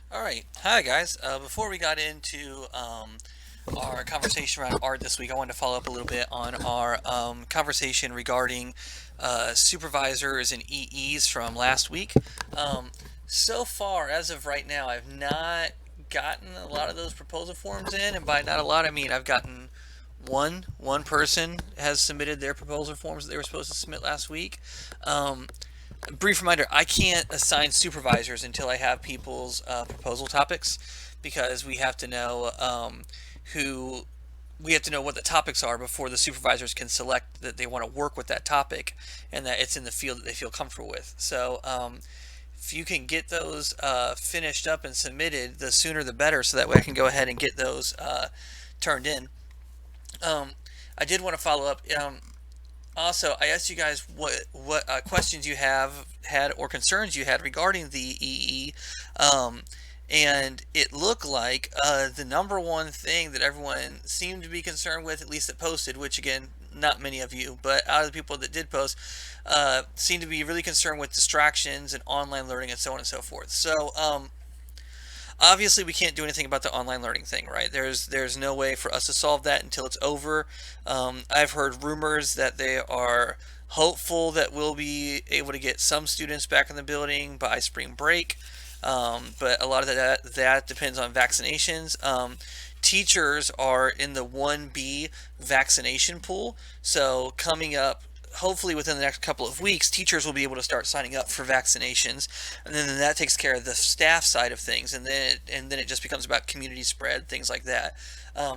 All right. Hi, guys. Before we got into our conversation around art this week, I wanted to follow up a little bit on our conversation regarding supervisors and EEs from last week. Um, so far, as of right now, I've not gotten a lot of those proposal forms in, and by not a lot, I mean I've gotten one person has submitted their proposal forms that they were supposed to submit last week. Um, Brief reminder, I can't assign supervisors until I have people's proposal topics because we have to know who we have to know what the topics are before the supervisors can select that they want to work with that topic and that it's in the field that they feel comfortable with. So if you can get those finished up and submitted, the sooner the better, so that way I can go ahead and get those turned in. Um, I did want to follow up. Also, I asked you guys what questions you have had or concerns you had regarding the EE, um, and it looked like the number one thing that everyone seemed to be concerned with, at least that posted, which again, not many of you, but out of the people that did post, seemed to be really concerned with distractions and online learning and so on and so forth. So, obviously we can't do anything about the online learning thing, right? There's no way for us to solve that until it's over. I've heard rumors that they are hopeful that we'll be able to get some students back in the building by spring break, but a lot of that depends on vaccinations. Teachers are in the 1B vaccination pool, so coming up hopefully within the next couple of weeks, teachers will be able to start signing up for vaccinations, and then that takes care of the staff side of things, and then it just becomes about community spread, things like that.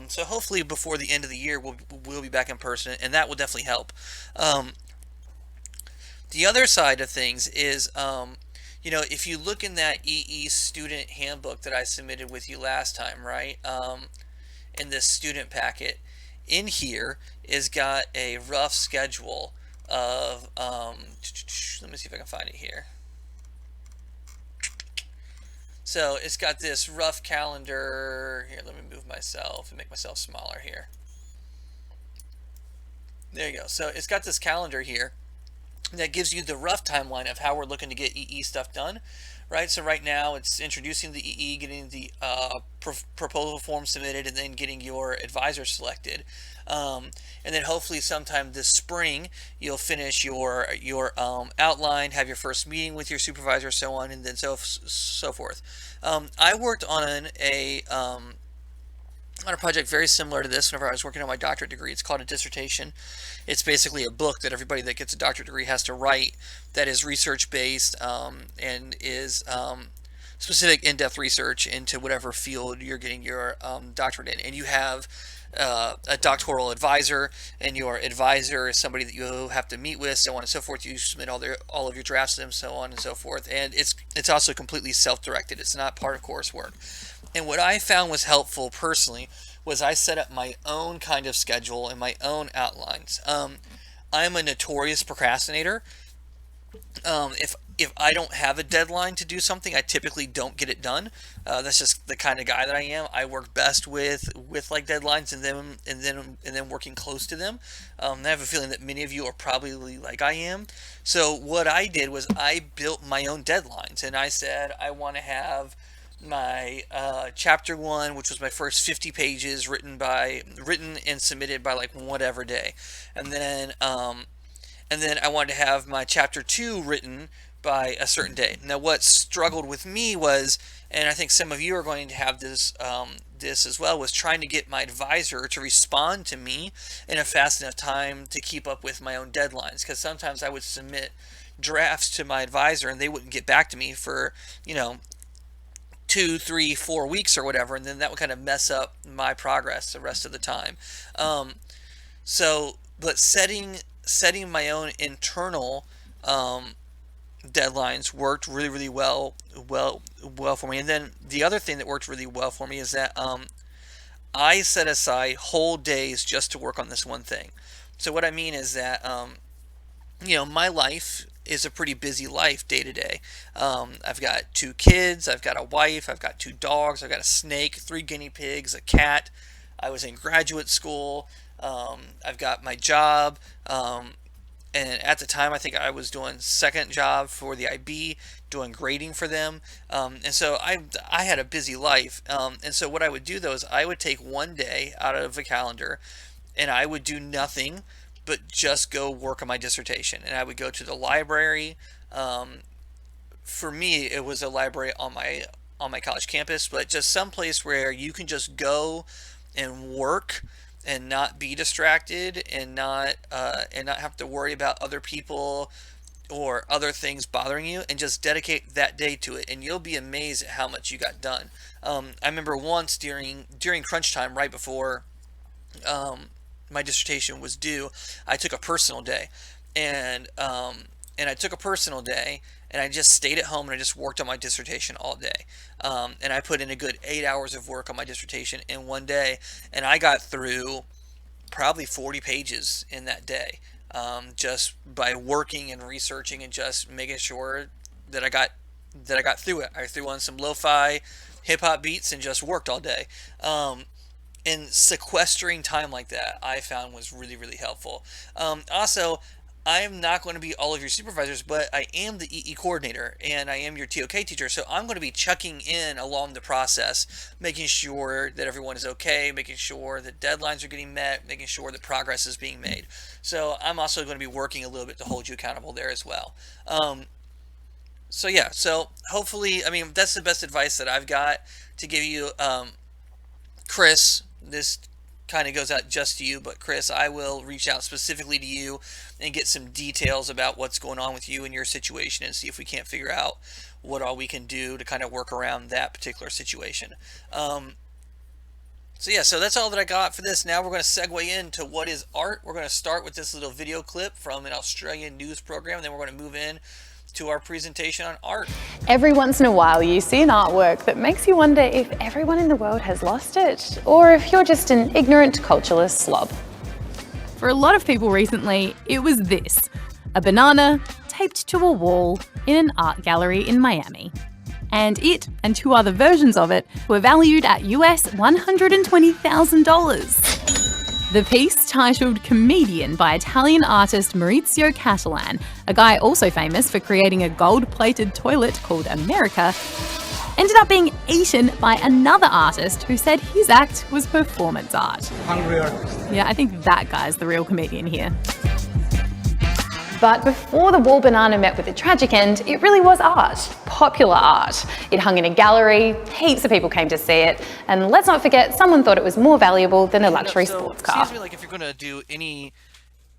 So hopefully before the end of the year, we'll be back in person, and that will definitely help. Um, the other side of things is, if you look in that EE student handbook that I submitted with you last time, right? In this student packet, in here is got a rough schedule of let me see if I can find it here. So it's got this rough calendar here. Let me move myself and make myself smaller here. There you go. So it's got this calendar here that gives you the rough timeline of how we're looking to get EE stuff done, right? So right now it's introducing the EE, getting the proposal form submitted, and then getting your advisor selected. And then hopefully sometime this spring you'll finish your outline, have your first meeting with your supervisor, so on, and then so forth. I worked on a project very similar to this whenever I was working on my doctorate degree. It's called a dissertation. It's basically a book that everybody that gets a doctorate degree has to write that is research based and is specific in-depth research into whatever field you're getting your doctorate in. And you have a doctoral advisor, and your advisor is somebody that you have to meet with, so on and so forth. You submit all of your drafts to them, so on and so forth. And it's also completely self-directed. It's not part of coursework. And what I found was helpful personally was I set up my own kind of schedule and my own outlines. I'm a notorious procrastinator. If I don't have a deadline to do something, I typically don't get it done. That's just the kind of guy that I am. I work best with like deadlines and then working close to them. I have a feeling that many of you are probably like I am. So what I did was I built my own deadlines, and I said I want to have my chapter one, which was my first 50 pages, written and submitted by like whatever day, and then I wanted to have my chapter two written by a certain day. Now, what struggled with me was, and I think some of you are going to have this as well, was trying to get my advisor to respond to me in a fast enough time to keep up with my own deadlines. Because sometimes I would submit drafts to my advisor and they wouldn't get back to me for 2, 3, 4 weeks or whatever, and then that would kind of mess up my progress the rest of the time. Um, but setting my own internal deadlines worked really, really well for me. And then the other thing that worked really well for me is that I set aside whole days just to work on this one thing. So what I mean is that my life is a pretty busy life day to day. I've got 2 kids, I've got a wife, I've got 2 dogs, I've got a snake, 3 guinea pigs, a cat. I was in graduate school. I've got my job. and at the time I think I was doing second job for the IB, doing grading for them, and so I had a busy life, and so what I would do though is I would take one day out of a calendar, and I would do nothing but just go work on my dissertation, and I would go to the library. For me, it was a library on my college campus, but just some place where you can just go and work and not be distracted and not have to worry about other people or other things bothering you, and just dedicate that day to it, and you'll be amazed at how much you got done. I remember once during crunch time, right before um, my dissertation was due, I took a personal day, and I took a personal day, and I just stayed at home and I just worked on my dissertation all day. And I put in a good 8 hours of work on my dissertation in one day, and I got through probably 40 pages in that day, just by working and researching and just making sure that I got through it. I threw on some lo-fi hip hop beats and just worked all day. And sequestering time like that I found was really, really helpful. Also, I am not going to be all of your supervisors, but I am the EE coordinator and I am your TOK teacher. So I'm going to be checking in along the process, making sure that everyone is okay, making sure that deadlines are getting met, making sure that progress is being made. So I'm also going to be working a little bit to hold you accountable there as well. So yeah, so hopefully, I mean, that's the best advice that I've got to give you. Chris, this kind of goes out just to you, but Chris, I will reach out specifically to you and get some details about what's going on with you and your situation and see if we can't figure out what all we can do to kind of work around that particular situation. So yeah, so that's all that I got for this. Now we're going to segue into what is art. We're going to start with this little video clip from an Australian news program, and then we're going to move in to our presentation on art. Every once in a while you see an artwork that makes you wonder if everyone in the world has lost it, or if you're just an ignorant, cultureless slob. For a lot of people recently, it was this: a banana taped to a wall in an art gallery in Miami. And it, and two other versions of it, were valued at US $120,000. The piece, titled Comedian by Italian artist Maurizio Catalan, a guy also famous for creating a gold-plated toilet called America, ended up being eaten by another artist who said his act was performance art. Hungry artist. Yeah, I think that guy's the real comedian here. But before the wall banana met with a tragic end, it really was art, popular art. It hung in a gallery, heaps of people came to see it, and let's not forget, someone thought it was more valuable than a luxury sports car. It seems to me like if you're going to do any,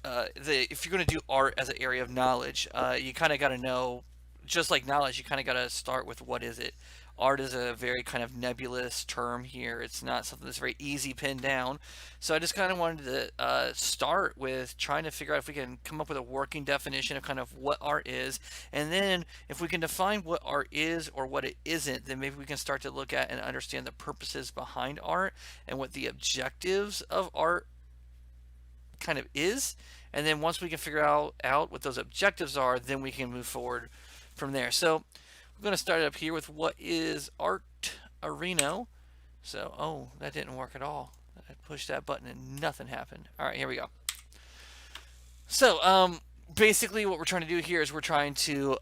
if you're going to do art as an area of knowledge, you kind of got to know, just like knowledge, you kind of got to start with what is it. Art is a very kind of nebulous term here. It's not something that's very easy pinned down. So I just kind of wanted to start with trying to figure out if we can come up with a working definition of kind of what art is. And then if we can define what art is or what it isn't, then maybe we can start to look at and understand the purposes behind art and what the objectives of art kind of is. And then once we can figure out what those objectives are, then we can move forward from there. So we're going to start up here with what is art arena. So, oh, that didn't work at all. I pushed that button and nothing happened. All right, here we go. So, basically what we're trying to do here is we're trying to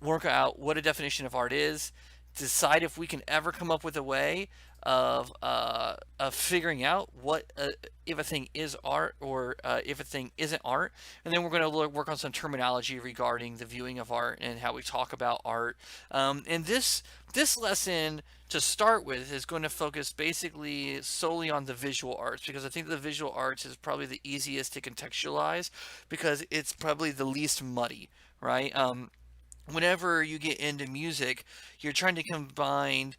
work out what a definition of art is, decide if we can ever come up with a way of figuring out what if a thing is art or if a thing isn't art, and then we're going to work on some terminology regarding the viewing of art and how we talk about art. And this lesson to start with is going to focus basically solely on the visual arts, because I think the visual arts is probably the easiest to contextualize because it's probably the least muddy, right? Whenever you get into music, you're trying to combine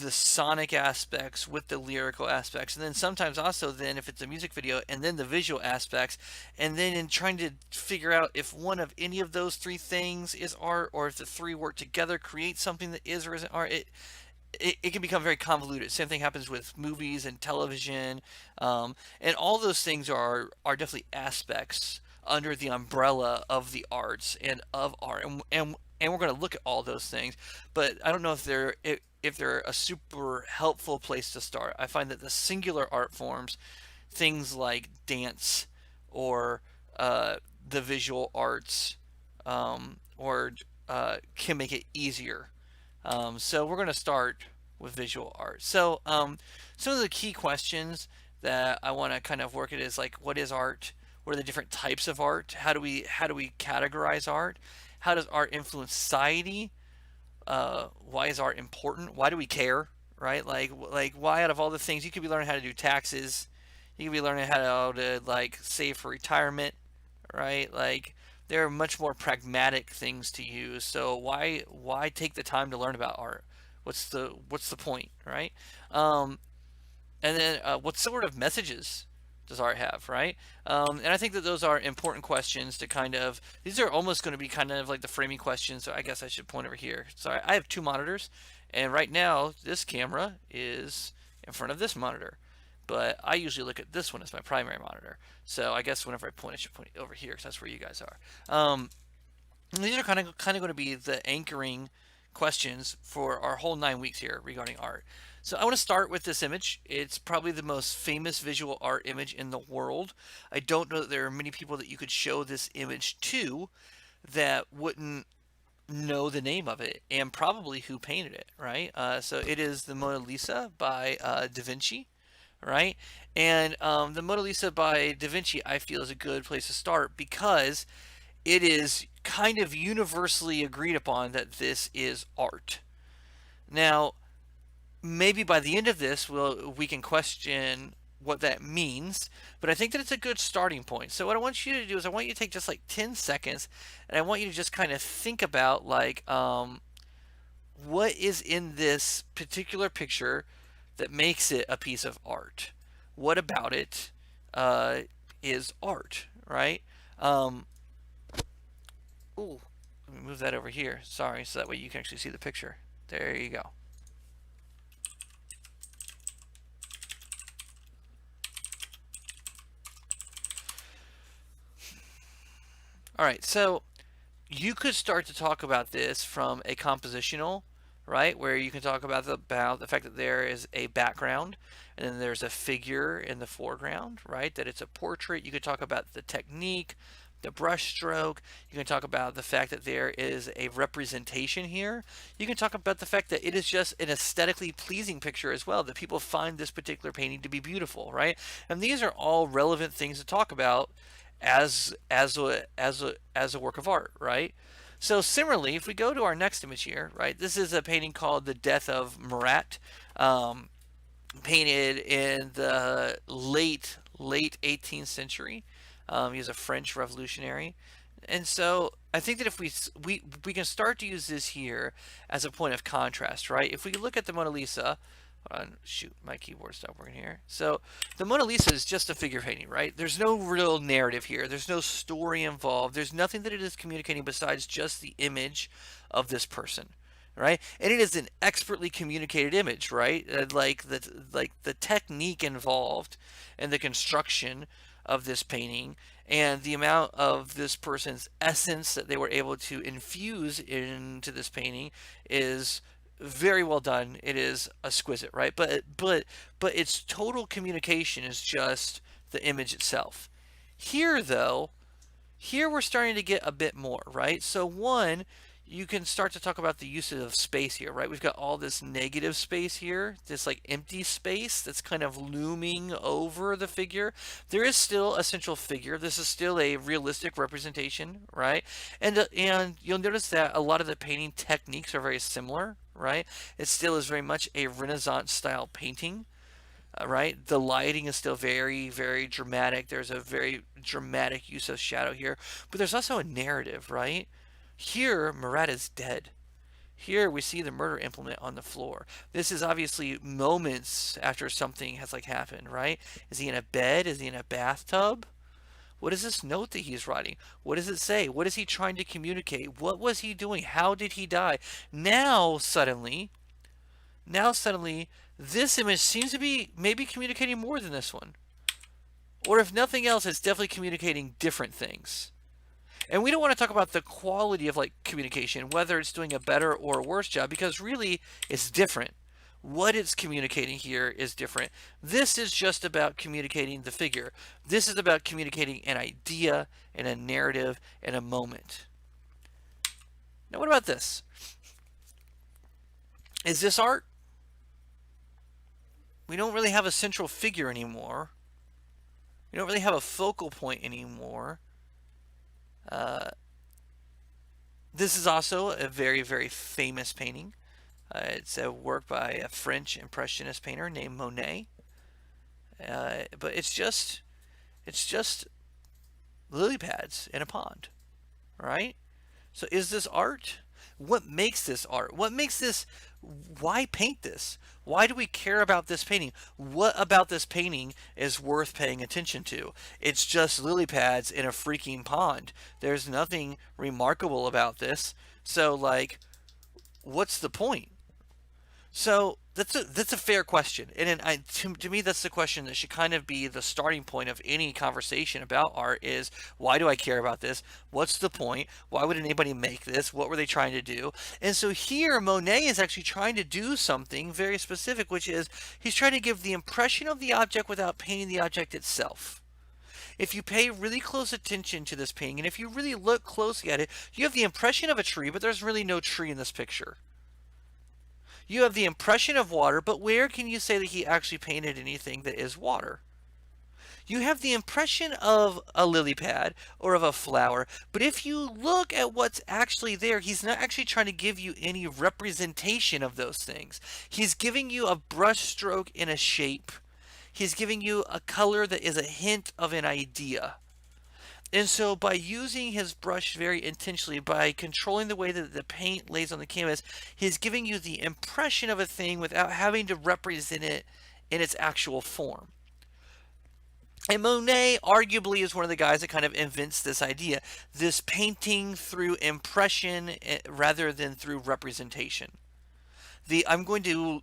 the sonic aspects with the lyrical aspects, and then sometimes also then if it's a music video and then the visual aspects, and then in trying to figure out if one of any of those three things is art, or if the three work together create something that is or isn't art, it can become very convoluted. Same thing happens with movies and television, and all those things are definitely aspects under the umbrella of the arts and of art, and we're going to look at all those things, but I don't know if they're a super helpful place to start. I find that the singular art forms, things like dance or the visual arts, or can make it easier. So we're going to start with visual art. So some of the key questions that I want to kind of work at is like, what is art? What are the different types of art? How do we categorize art? How does art influence society? Why is art important? Why do we care? Right? Like why out of all the things you could be learning how to do taxes, you could be learning how to like save for retirement, right? Like there are much more pragmatic things to use. So why take the time to learn about art? What's the point, right? And then what sort of messages does art have, right? And I think that those are important questions to kind of, these are almost going to be kind of like the framing questions. So I guess I should point over here. Sorry, I have two monitors, and right now this camera is in front of this monitor. But I usually look at this one as my primary monitor. So I guess whenever I point, I should point over here because that's where you guys are. These are kind of going to be the anchoring questions for our whole 9 weeks here regarding art. So I want to start with this image. It's probably the most famous visual art image in the world. I don't know that there are many people that you could show this image to that wouldn't know the name of it and probably who painted it, right? So it is the Mona Lisa by Da Vinci, right? And the Mona Lisa by Da Vinci, I feel, is a good place to start because it is kind of universally agreed upon that this is art. Now, maybe by the end of this, we can question what that means, but I think that it's a good starting point. So what I want you to do is I want you to take just like 10 seconds, and I want you to just kind of think about like what is in this particular picture that makes it a piece of art. What about it is art, right? Ooh, let me move that over here. Sorry, so that way you can actually see the picture. There you go. All right, so you could start to talk about this from a compositional, right, where you can talk about the fact that there is a background and then there's a figure in the foreground, right, that it's a portrait. You could talk about the technique, the brush stroke. You can talk about the fact that there is a representation here. You can talk about the fact that it is just an aesthetically pleasing picture as well, that people find this particular painting to be beautiful, right? And these are all relevant things to talk about as a work of art, right? So similarly, if we go to our next image here, right, this is a painting called "The Death of Marat," painted in the late 18th century. He was a French revolutionary, and so I think that if we can start to use this here as a point of contrast, right? If we look at the Mona Lisa, shoot, my keyboard stopped working here. So the Mona Lisa is just a figure painting, right? There's no real narrative here. There's no story involved. There's nothing that it is communicating besides just the image of this person, right? And it is an expertly communicated image, right? Like the technique involved and the construction of this painting and the amount of this person's essence that they were able to infuse into this painting is very well done. It is exquisite, right? But its total communication is just the image itself. Here though, here we're starting to get a bit more, right? So one, you can start to talk about the use of space here, right? We've got all this negative space here, this like empty space that's kind of looming over the figure. There is still a central figure. This is still a realistic representation, right? And you'll notice that a lot of the painting techniques are very similar, right? It still is very much a Renaissance style painting. Right, the lighting is still very, very dramatic. There's a very dramatic use of shadow here, but there's also a narrative, right? Here, Marat is dead. Here we see the murder implement on the floor. This is obviously moments after something has like happened, right? Is he in a bed? Is he in a bathtub? What is this note that he's writing? What does it say? What is he trying to communicate? What was he doing? How did he die? Now suddenly, now suddenly, this image seems to be maybe communicating more than this one. Or if nothing else, it's definitely communicating different things. And we don't want to talk about the quality of like communication, whether it's doing a better or a worse job, because really it's different. What it's communicating here is different. This is just about communicating the figure. This is about communicating an idea and a narrative and a moment. Now, what about this? Is this art? We don't really have a central figure anymore. We don't really have a focal point anymore. This is also a very, very famous painting. It's a work by a French Impressionist painter named Monet. But it's just lily pads in a pond, right? So is this art? What makes this art? What makes this? Why paint this? Why do we care about this painting? What about this painting is worth paying attention to? It's just lily pads in a freaking pond. There's nothing remarkable about this. So, like, what's the point? So that's a fair question, and to me that's the question that should kind of be the starting point of any conversation about art: is why do I care about this? What's the point? Why would anybody make this? What were they trying to do? And so here Monet is actually trying to do something very specific, which is he's trying to give the impression of the object without painting the object itself. If you pay really close attention to this painting, and if you really look closely at it, you have the impression of a tree, but there's really no tree in this picture. You have the impression of water, but where can you say that he actually painted anything that is water? You have the impression of a lily pad or of a flower, but if you look at what's actually there, he's not actually trying to give you any representation of those things. He's giving you a brush stroke in a shape. He's giving you a color that is a hint of an idea. And so by using his brush very intentionally, by controlling the way that the paint lays on the canvas, he's giving you the impression of a thing without having to represent it in its actual form. And Monet arguably is one of the guys that kind of invents this idea, this painting through impression rather than through representation. I'm going to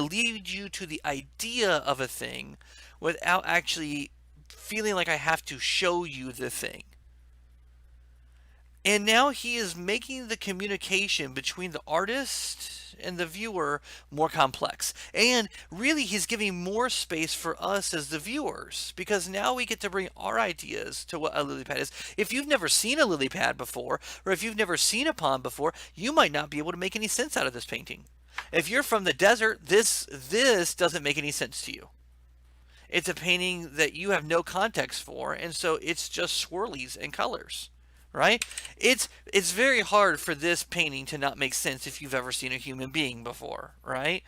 lead you to the idea of a thing without actually feeling like I have to show you the thing. And now he is making the communication between the artist and the viewer more complex. And really, he's giving more space for us as the viewers, because now we get to bring our ideas to what a lily pad is. If you've never seen a lily pad before, or if you've never seen a pond before, you might not be able to make any sense out of this painting. If you're from the desert, this doesn't make any sense to you. It's a painting that you have no context for, and so it's just swirlies and colors, right? It's very hard for this painting to not make sense if you've ever seen a human being before, right?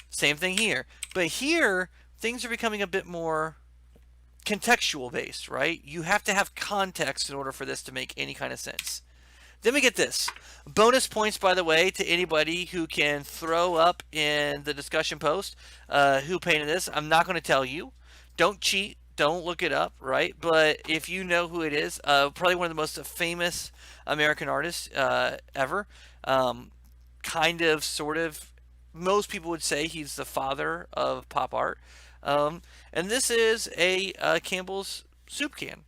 Same thing here. But here, things are becoming a bit more contextual based, right? You have to have context in order for this to make any kind of sense. Then we get this. Bonus points, by the way, to anybody who can throw up in the discussion post who painted this. I'm not going to tell you. Don't cheat. Don't look it up, right? But if you know who it is, probably one of the most famous American artists ever. Kind of, sort of. Most people would say he's the father of pop art. And this is a Campbell's soup can.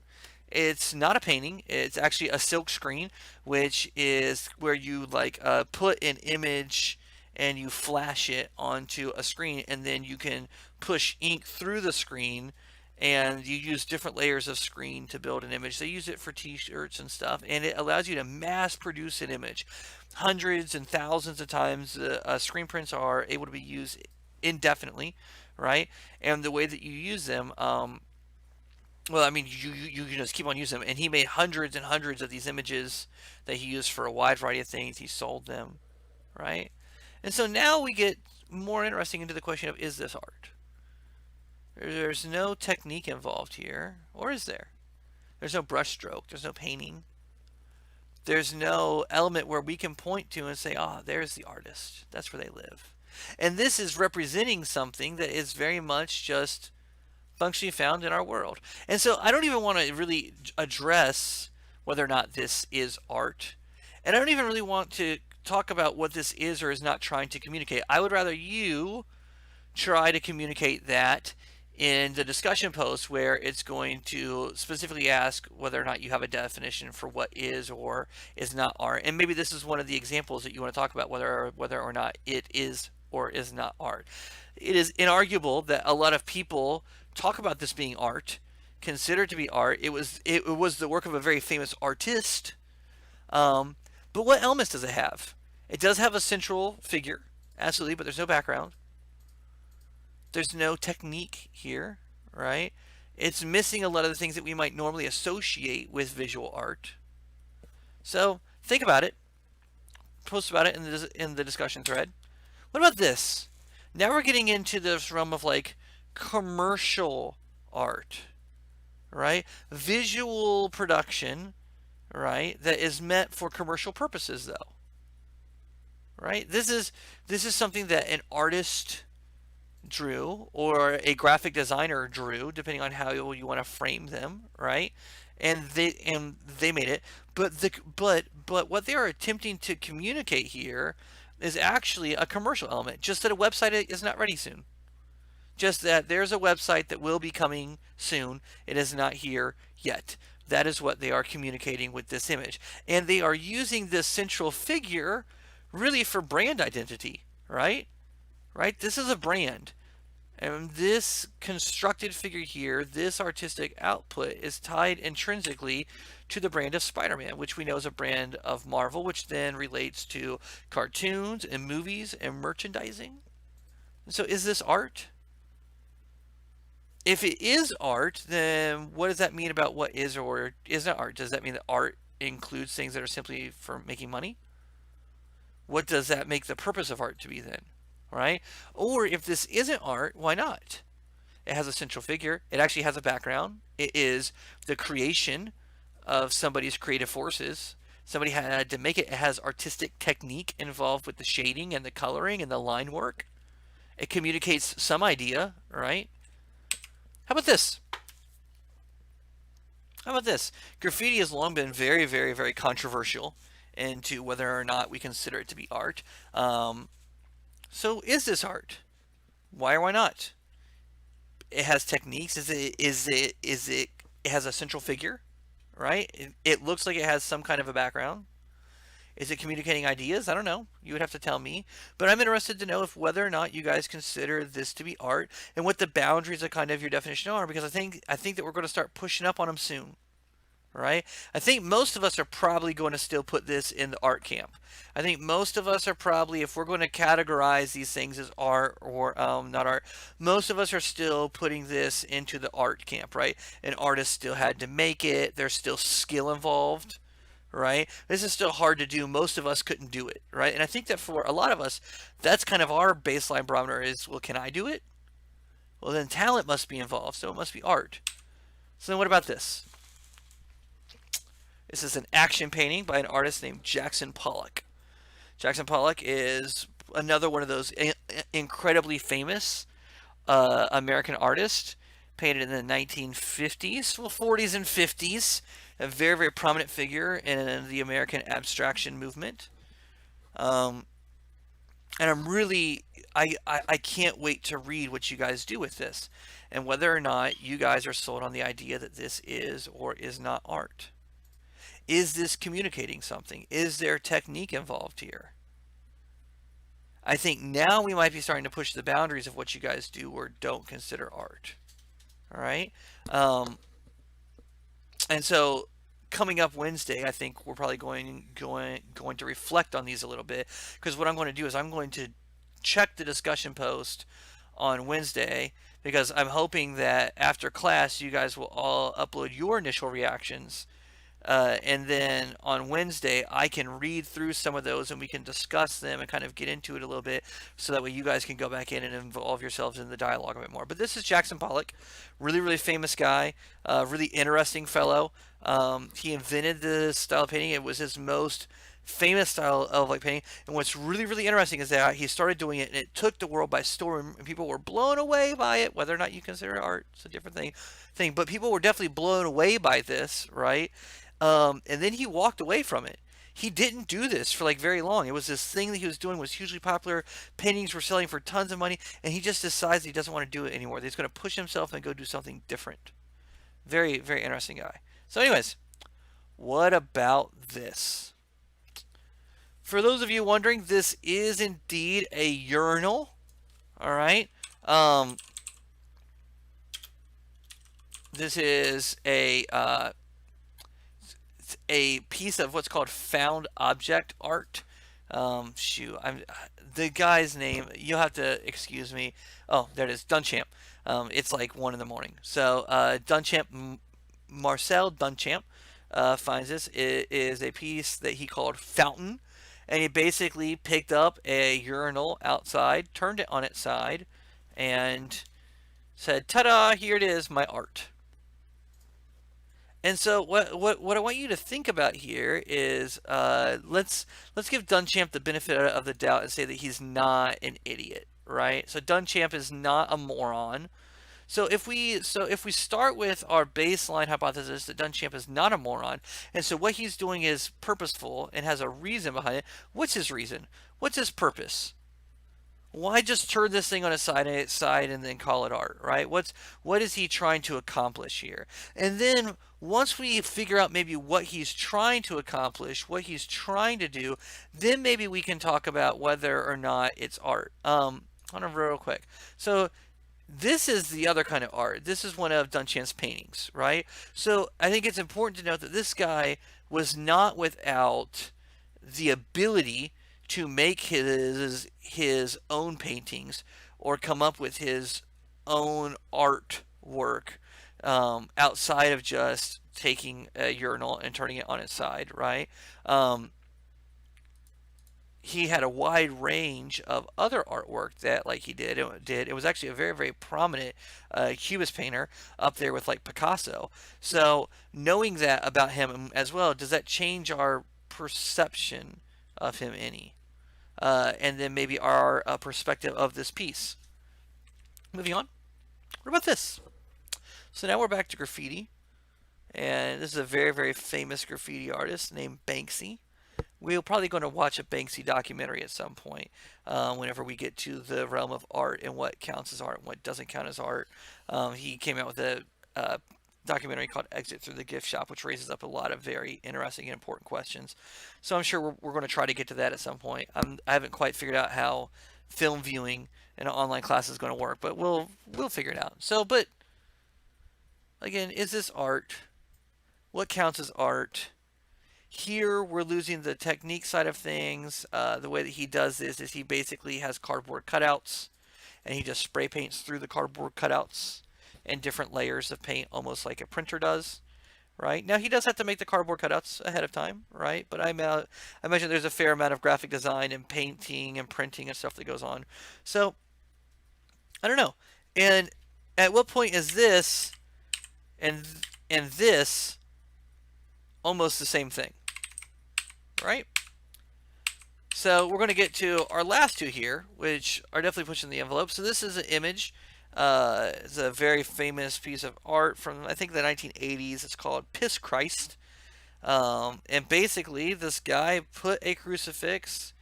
It's not a painting. It's actually a silk screen, which is where you like put an image and you flash it onto a screen, and then you can push ink through the screen, and you use different layers of screen to build an image. They use it for t-shirts and stuff, and it allows you to mass produce an image. Hundreds and thousands of times screen prints are able to be used indefinitely, right? And the way that you use them, well, I mean, you can just keep on using them. And he made hundreds and hundreds of these images that he used for a wide variety of things. He sold them, right? And so now we get more interesting into the question of, is this art? There's no technique involved here, or is there? There's no brush stroke. There's no painting. There's no element where we can point to and say, ah, there's the artist. That's where they live. And this is representing something that is very much just functionally found in our world. And so I don't even want to really address whether or not this is art. And I don't even really want to talk about what this is or is not trying to communicate. I would rather you try to communicate that in the discussion post, where it's going to specifically ask whether or not you have a definition for what is or is not art. And maybe this is one of the examples that you want to talk about, whether or not it is or is not art. It is inarguable that a lot of people talk about this being art, consider it to be art. It was the work of a very famous artist. Um, but what elements does it have? It does have a central figure, absolutely, but there's no background. There's no technique here, right? It's missing a lot of the things that we might normally associate with visual art. So think about it. Post about it in the discussion thread. What about this? Now we're getting into this realm of like commercial art, right? Visual production, right? That is meant for commercial purposes, though, right? This is something that an artist drew or a graphic designer drew, depending on how you want to frame them, right? And they made it, but what they are attempting to communicate here is actually a commercial element. Just that a website is not ready soon. Just that there's a website that will be coming soon. It is not here yet. That is what they are communicating with this image, and they are using this central figure really for brand identity, right? Right? This is a brand. And this constructed figure here, this artistic output, is tied intrinsically to the brand of Spider-Man, which we know is a brand of Marvel, which then relates to cartoons and movies and merchandising. So is this art? If it is art, then what does that mean about what is or is not art? Does that mean that art includes things that are simply for making money? What does that make the purpose of art to be then? Right? Or if this isn't art, why not? It has a central figure. It actually has a background. It is the creation of somebody's creative forces. Somebody had to make it. It has artistic technique involved with the shading and the coloring and the line work. It communicates some idea, right? How about this? How about this? Graffiti has long been very, very, very controversial into whether or not we consider it to be art. So is this art? Why or why not? It has techniques. It has a central figure, right? It looks like it has some kind of a background. Is it communicating ideas? I don't know. You would have to tell me. But I'm interested to know if whether or not you guys consider this to be art and what the boundaries of kind of your definition are, because I think that we're going to start pushing up on them soon. Right? I think most of us are probably going to still put this in the art camp. I think most of us are probably, if we're going to categorize these things as art or not art, most of us are still putting this into the art camp, right? An artist still had to make it. There's still skill involved, right? This is still hard to do. Most of us couldn't do it, right? And I think that for a lot of us, that's kind of our baseline barometer is, well, can I do it? Well, then talent must be involved, so it must be art. So then what about this? This is an action painting by an artist named Jackson Pollock. Jackson Pollock is another one of those incredibly famous American artists, painted in the 1950s, well, 40s and 50s. A very, very prominent figure in the American abstraction movement. Um, and I can't wait to read what you guys do with this and whether or not you guys are sold on the idea that this is or is not art. Is this communicating something? Is there technique involved here? I think now we might be starting to push the boundaries of what you guys do or don't consider art. All right. And so coming up Wednesday, I think we're probably going to reflect on these a little bit, because what I'm going to do is I'm going to check the discussion post on Wednesday, because I'm hoping that after class you guys will all upload your initial reactions. And then on Wednesday, I can read through some of those and we can discuss them and kind of get into it a little bit, so that way you guys can go back in and involve yourselves in the dialogue a bit more. But this is Jackson Pollock, really, really famous guy, really interesting fellow. He invented this style of painting. It was his most famous style of like painting. And what's really, really interesting is that he started doing it and it took the world by storm, and people were blown away by it. Whether or not you consider it art, it's a different thing. But people were definitely blown away by this, right? And then he walked away from it. He didn't do this for like very long. It was this thing that he was doing was hugely popular. Paintings were selling for tons of money, and he just decides he doesn't want to do it anymore. He's going to push himself and go do something different. Very, very interesting guy. So anyways, what about this? for those of you wondering, this is indeed a urinal. All right. Um, this is a piece of what's called found object art. I'm the guy's name. You'll have to excuse me. Oh, there it is, Dunchamp. It's like 1 in the morning. So Dunchamp, Marcel Dunchamp, finds this. It is a piece that he called Fountain, and he basically picked up a urinal outside, turned it on its side, and said, "Ta-da! Here it is, my art." And so what I want you to think about here is let's give Dunchamp the benefit of the doubt and say that he's not an idiot, right? So Dunchamp is not a moron. So if we start with our baseline hypothesis that Dunchamp is not a moron, and so what he's doing is purposeful and has a reason behind it, what's his reason? What's his purpose? Why just turn this thing on its side and then call it art, right? What is he trying to accomplish here? And then once we figure out maybe what he's trying to accomplish, what he's trying to do, then maybe we can talk about whether or not it's art. Hold on real quick. So this is the other kind of art. This is one of Duchamp's paintings, right? So I think it's important to note that this guy was not without the ability to make his own paintings or come up with his own artwork outside of just taking a urinal and turning it on its side, right? He had a wide range of other artwork that like he did. It was actually a very, very prominent cubist painter up there with like Picasso. So knowing that about him as well, does that change our perception of him any? And then maybe our perspective of this piece. Moving on. What about this? So now we're back to graffiti. And this is a very, very famous graffiti artist named Banksy. We're probably going to watch a Banksy documentary at some point whenever we get to the realm of art and what counts as art and what doesn't count as art. He came out with a documentary called Exit Through the Gift Shop, which raises up a lot of very interesting and important questions. So I'm sure we're going to try to get to that at some point. I haven't quite figured out how film viewing in an online class is going to work, but we'll figure it out. So, but again, is this art? What counts as art? Here we're losing the technique side of things. The way that he does this is he basically has cardboard cutouts and he just spray paints through the cardboard cutouts in different layers of paint, almost like a printer does, right? Now he does have to make the cardboard cutouts ahead of time, right? But I imagine there's a fair amount of graphic design and painting and printing and stuff that goes on. So I don't know. And at what point is this and this almost the same thing? Right? So we're going to get to our last two here, which are definitely pushing the envelope. So this is an image. It's a very famous piece of art from, I think, the 1980s. It's called Piss Christ. And basically, this guy put a crucifix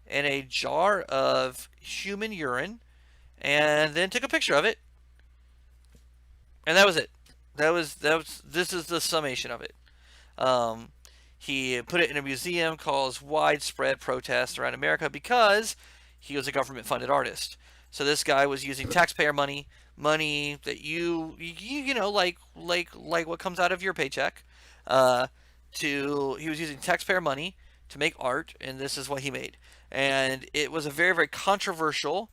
in a jar of human urine and then took a picture of it. And that was it. This is the summation of it. He put it in a museum, caused widespread protests around America because he was a government-funded artist. So this guy was using taxpayer money that you know, like what comes out of your paycheck. He was using taxpayer money to make art, and this is what he made. And it was a very, very controversial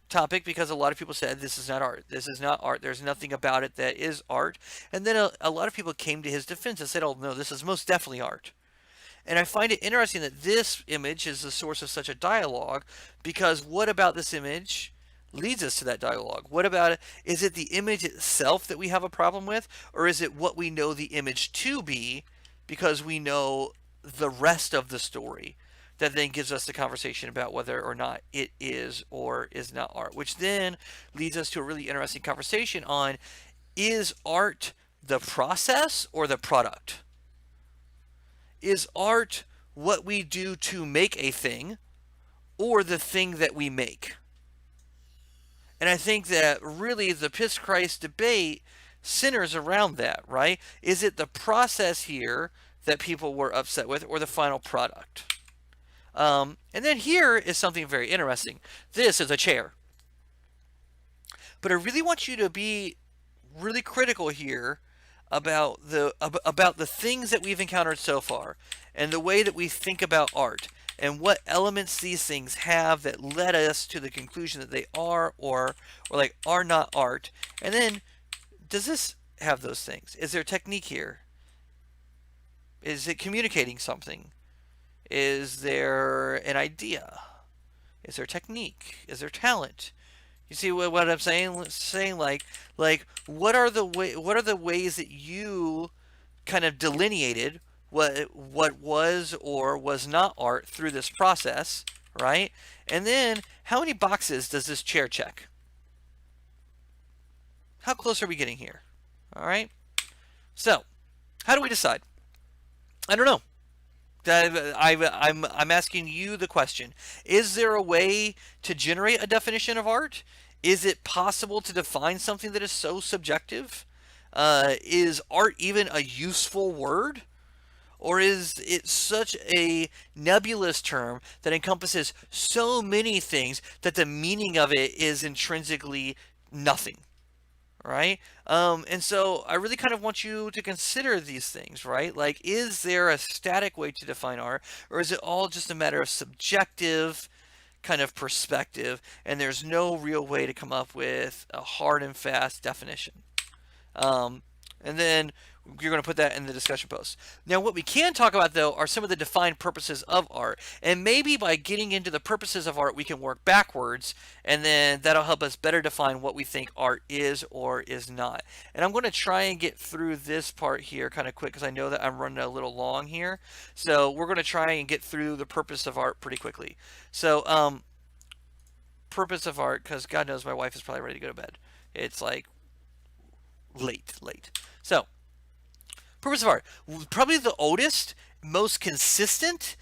topic because a lot of people said this is not art. This is not art. There's nothing about it that is art. And then a lot of people came to his defense and said, oh, no, this is most definitely art. And I find it interesting that this image is the source of such a dialogue because what about this image leads us to that dialogue? What about it? Is it the image itself that we have a problem with? Or is it what we know the image to be because we know the rest of the story? That then gives us the conversation about whether or not it is or is not art, which then leads us to a really interesting conversation on, is art the process or the product? Is art what we do to make a thing or the thing that we make? And I think that really the Piss Christ debate centers around that, right? Is it the process here that people were upset with or the final product? And then here is something very interesting. This is a chair. But I really want you to be really critical here about the things that we've encountered so far and the way that we think about art and what elements these things have that led us to the conclusion that they are or like are not art. And then does this have those things? Is there technique here? Is it communicating something? Is there an idea? Is there technique? Is there talent? You see what I'm saying? Saying like what are the ways that you kind of delineated what was or was not art through this process, right? And then how many boxes does this chair check? How close are we getting here? All right. So, how do we decide? I don't know. I'm asking you the question. Is there a way to generate a definition of art? Is it possible to define something that is so subjective? Is art even a useful word? Or is it such a nebulous term that encompasses so many things that the meaning of it is intrinsically nothing? Right? And so I really kind of want you to consider these things, right? Like, is there a static way to define art, or is it all just a matter of subjective kind of perspective, and there's no real way to come up with a hard and fast definition? And then you're going to put that in the discussion post. Now, what we can talk about, though, are some of the defined purposes of art. And maybe by getting into the purposes of art, we can work backwards, and then that'll help us better define what we think art is or is not. And I'm going to try and get through this part here kind of quick because I know that I'm running a little long here. So we're going to try and get through the purpose of art pretty quickly. So, purpose of art, because God knows my wife is probably ready to go to bed. It's like late. So, purpose of art. Probably the oldest, most consistent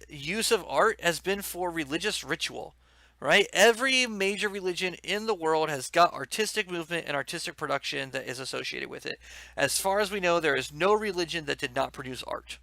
use of art has been for religious ritual, right? Every major religion in the world has got artistic movement and artistic production that is associated with it. As far as we know, there is no religion that did not produce art.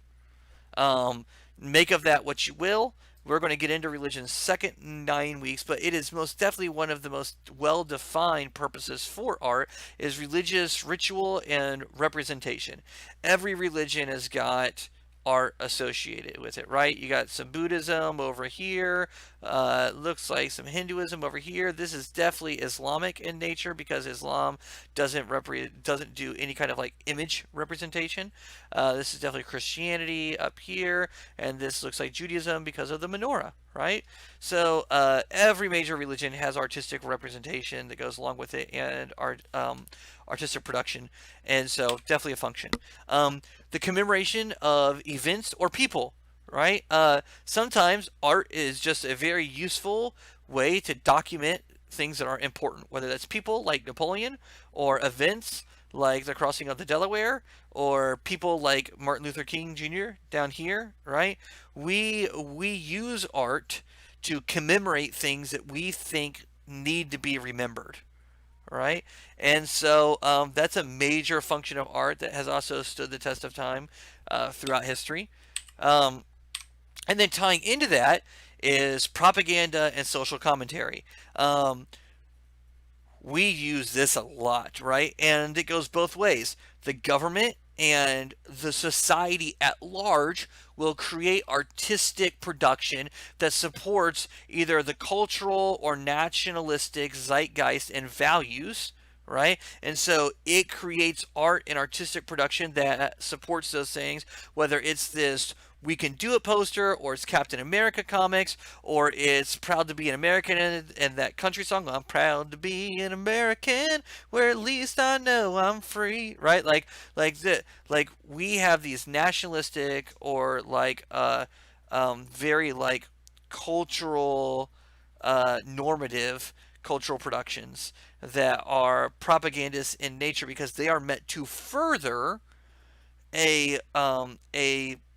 Make of that what you will. We're going to get into religion's second 9 weeks, but it is most definitely one of the most well-defined purposes for art is religious ritual and representation. Every religion has got art associated with it, right? You got some Buddhism over here, looks like some Hinduism over here. This is definitely Islamic in nature because Islam doesn't do any kind of like image representation. This is definitely Christianity up here, and this looks like Judaism because of the menorah, right? So every major religion has artistic representation that goes along with it and artistic production, and so definitely a function. The commemoration of events or people, right? Sometimes art is just a very useful way to document things that are important, whether that's people like Napoleon or events like the crossing of the Delaware or people like Martin Luther King Jr. down here, right? We use art to commemorate things that we think need to be remembered, right? And so that's a major function of art that has also stood the test of time throughout history. And then tying into that is propaganda and social commentary. We use this a lot, right? And it goes both ways. The government and the society at large will create artistic production that supports either the cultural or nationalistic zeitgeist and values, right? And so it creates art and artistic production that supports those things, whether it's this we can do it poster, or it's Captain America comics, or it's proud to be an American and that country song, I'm proud to be an American, where at least I know I'm free, right? Like we have these nationalistic or very like cultural normative cultural productions that are propagandist in nature because they are meant to further a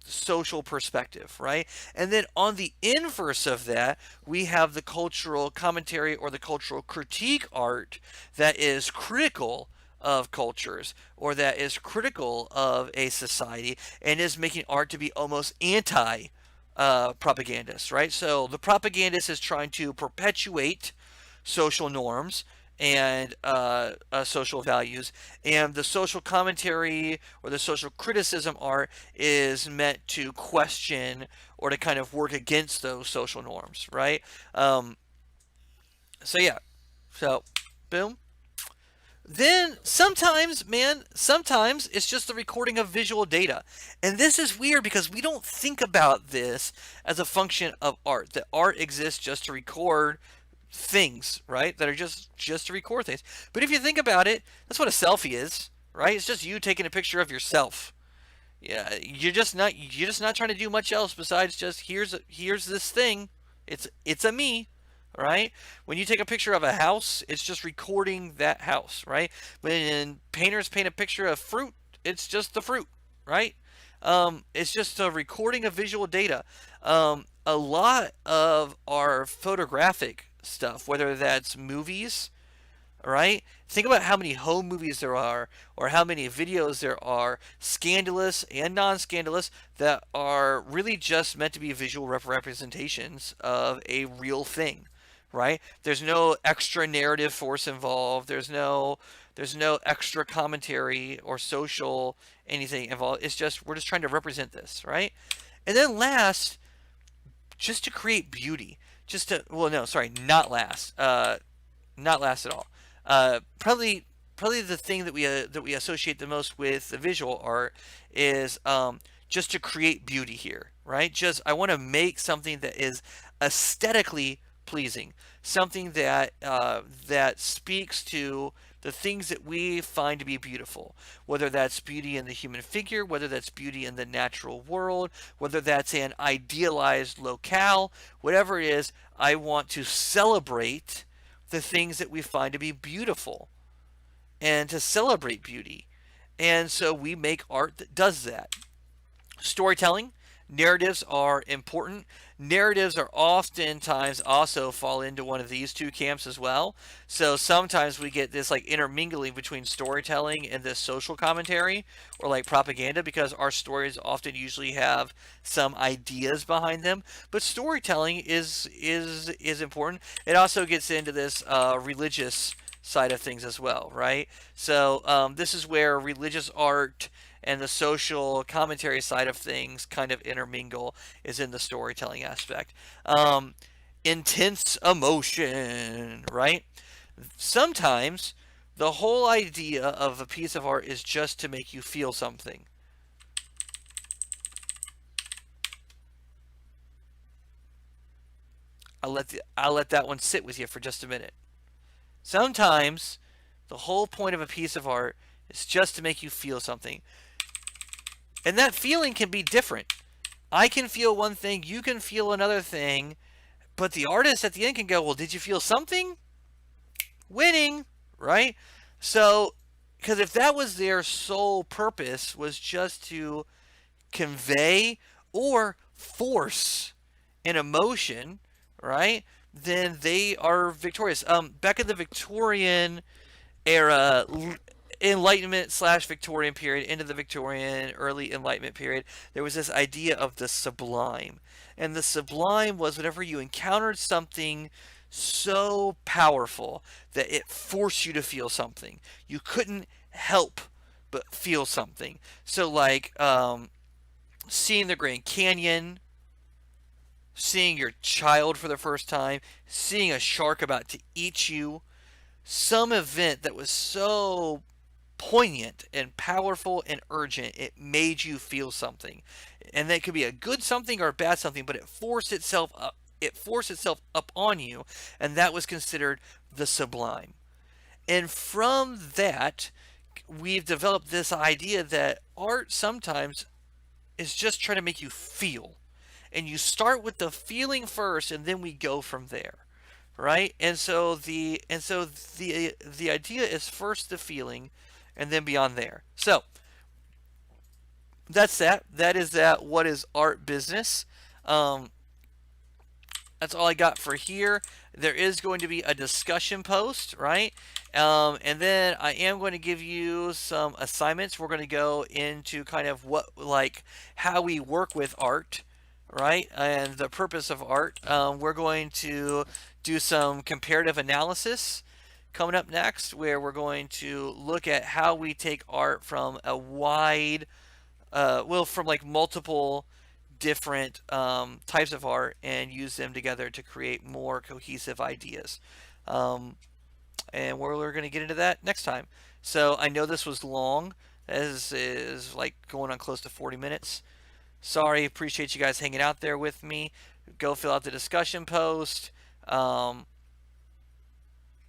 social perspective, right? And then on the inverse of that, we have the cultural commentary or the cultural critique art that is critical of cultures or that is critical of a society and is making art to be almost anti propagandist, right? So the propagandist is trying to perpetuate social norms and social values, and the social commentary or the social criticism art is meant to question or to kind of work against those social norms, right? Um, so yeah, so boom. Then sometimes, man, sometimes it's just the recording of visual data. And this is weird because we don't think about this as a function of art. That art exists just to record things, right? That are just to record things. But if you think about it, that's what a selfie is, right? It's just you taking a picture of yourself. Yeah, you're just not trying to do much else besides just here's this thing. It's a me, right? When you take a picture of a house, it's just recording that house, right? When painters paint a picture of fruit, it's just the fruit, right? It's just a recording of visual data. A lot of our photographic stuff, whether that's movies, right? Think about how many home movies there are, or how many videos there are, scandalous and non scandalous, that are really just meant to be visual representations of a real thing, right? There's no extra narrative force involved. There's no extra commentary or social anything involved. It's just we're just trying to represent this, right? And then last, just to create beauty. Just to, well, no, sorry, not last at all. Probably the thing that we associate the most with the visual art is just to create beauty here, right? Just I want to make something that is aesthetically pleasing, something that speaks to the things that we find to be beautiful, whether that's beauty in the human figure, whether that's beauty in the natural world, whether that's an idealized locale, whatever it is, I want to celebrate the things that we find to be beautiful and to celebrate beauty. And so we make art that does that. Storytelling, narratives are important. Narratives are oftentimes also fall into one of these two camps as well. So sometimes we get this like intermingling between storytelling and this social commentary or like propaganda, because our stories often usually have some ideas behind them. But storytelling is important. It also gets into this religious side of things as well, right? So this is where religious art and the social commentary side of things kind of intermingle, is in the storytelling aspect. Intense emotion, right? Sometimes the whole idea of a piece of art is just to make you feel something. I'll let that one sit with you for just a minute. Sometimes the whole point of a piece of art is just to make you feel something. And that feeling can be different. I can feel one thing, you can feel another thing, but the artist at the end can go, well, did you feel something? Winning, right? So, because if that was their sole purpose, was just to convey or force an emotion, right? Then they are victorious. Back in the Victorian era, Enlightenment slash Victorian period, into the Victorian, early Enlightenment period, there was this idea of the sublime. And the sublime was whenever you encountered something so powerful that it forced you to feel something. You couldn't help but feel something. So, like, seeing the Grand Canyon, seeing your child for the first time, seeing a shark about to eat you, some event that was so poignant and powerful and urgent, it made you feel something. And that could be a good something or a bad something, but it forced itself up. It forced itself up on you, and that was considered the sublime. And from that, we've developed this idea that art sometimes is just trying to make you feel. And you start with the feeling first, and then we go from there, right? And so the idea is first the feeling, and then beyond there. So that's that. That is that. What is art business? Um, that's all I got for here. There is going to be a discussion post, right? And then I am going to give you some assignments. We're going to go into kind of what, like, how we work with art, right? And the purpose of art. We're going to do some comparative analysis coming up next, where we're going to look at how we take art from a wide, from like multiple different types of art and use them together to create more cohesive ideas. Um, and we're going to get into that next time. So I know this was long. This is like going on close to 40 minutes. Sorry, appreciate you guys hanging out there with me. Go fill out the discussion post. Um,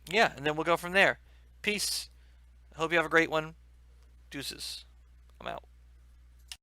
yeah, and then we'll go from there. Peace. Hope you have a great one. Deuces. I'm out.